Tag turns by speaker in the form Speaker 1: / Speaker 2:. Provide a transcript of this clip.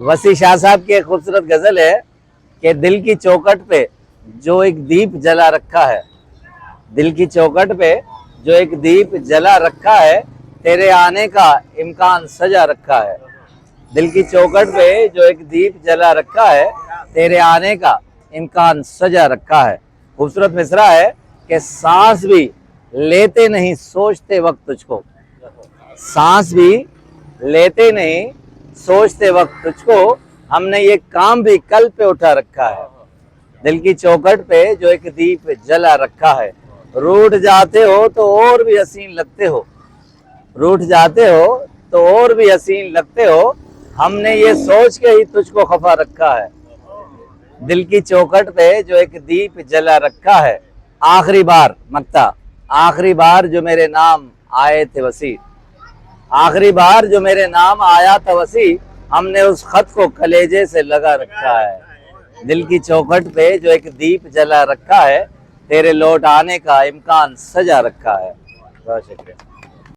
Speaker 1: वसी शाह साहब की एक खूबसूरत गजल है कि दिल की चौखट पे जो एक दीप जला रखा है, दिल की चौखट पे जो एक दीप जला रखा है, तेरे आने का इम्कान सजा रखा है। दिल की चौखट पे जो एक दीप जला रखा है, तेरे आने का इम्कान सजा रखा है। खूबसूरत मिसरा है कि सांस भी लेते नहीं सोचते वक्त तुझको, सांस भी लेते नहीं सोचते वक्त तुझको, हमने ये काम भी कल पे उठा रखा है। दिल की चौखट पे जो एक दीप जला रखा है, रूठ जाते हो तो और भी हसीन लगते हो, रूठ जाते हो तो और भी हसीन लगते हो, हमने ये सोच के ही तुझको खफा रखा है। दिल की चौखट पे जो एक दीप जला रखा है, आखिरी बार मक्ता, आखिरी बार जो मेरे नाम आए थे वसी, आखिरी बार जो मेरे नाम आया था वसी, हमने उस खत को कलेजे से लगा रखा है। दिल की चौखट पे जो एक दीप जला रखा है, तेरे लौट आने का इम्कान सजा रखा है। बहुत शुक्रिया।